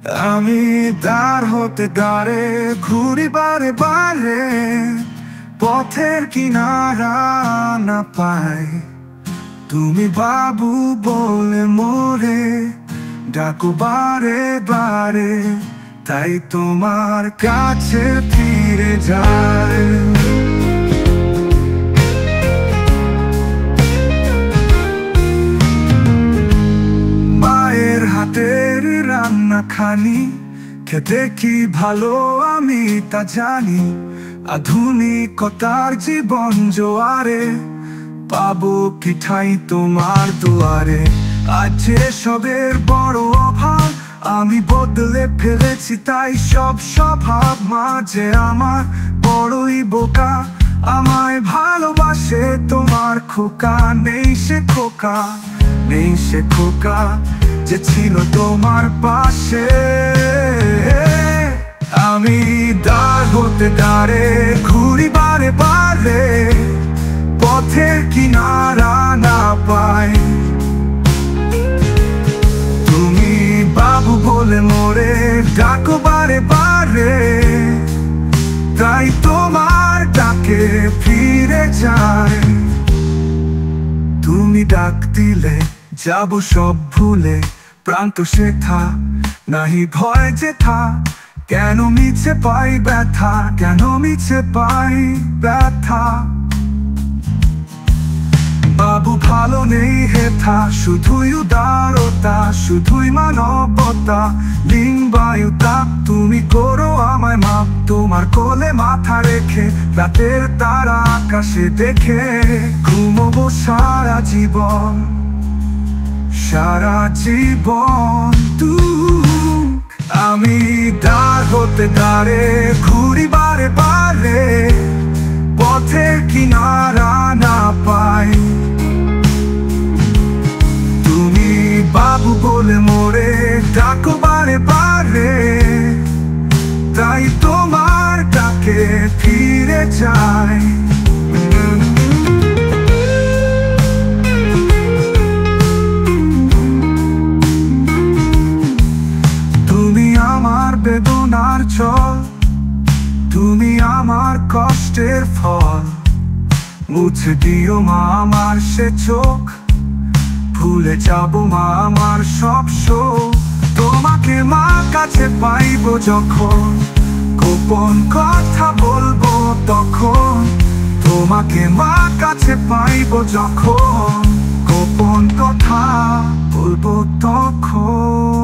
আমি দাঁড় হতে দাঁড়ে ঘুরি বারে বারে, পথের কিনারা না পাই। তুমি বাবু বলে মোরে ডাকো বারে বারে, তাই তোমার কাছে ফিরে যায়। মায়ের হাতের রান্না খানি খেতে কি ভালো আমি তা জানি। আধুনিকতার জীবন জোয়ারে পাবো কি ঠাই তোমার দুয়ারে। আজ সবের বড় অভাব আমি বদলে ফেলেছি, তাই সব স্বভাব মাঝে আমার বড়ই বোকা। আমায় ভালোবাসে তোমার খোকা, নেই সে খোকা, নেই সে খোকা যে ছিল তোমার পাশে। আমি দাঁড় হতে দাঁড়ে ঘুরি বারে বারে, পথের কিনারা না পাই। তুমি বাবু বলে মোরে ডাকো বারে বারে, তাই তোমার ডাকে ফিরে যাই। তুমি ডাক দিলে যাব সব ভুলে, প্রান্ত শেখা নাহি ভয় যেথা। কেন মিছে পাই ব্যথা, কেন মিছে পাই ব্যথা। বাবু ভালো নেই হেথা, শুধুই উদারতা, শুধুই মানবতা। লিঙ্গায়ুতা তুমি করো আমায় মাপ, তোমার কোলে মাথা রেখে রাতের তারা আকাশে দেখে ঘুমবো সারা জীবন, সারা জীবন। আমি দাঁড় হতে দাঁড়ে ঘুরি বারে বারে, পথের কিনারা না পাই। তুমি বাবু বলে মোরে ডাকো বারে বারে, তাই তোমার ডাকে ফিরে যাই। তুমি আমার বেদনার জল, তুমি আমার কষ্টের ফল। মুছে দিও মা আমার সে চোখ, ভুলে যাব মা আমার সব শোক। তোমাকে মা কাছে পাইবো যখন, গোপন কথা বলবো তখন। তোমাকে মা কাছে পাইবো যখন, গোপন কথা বলবো তখন।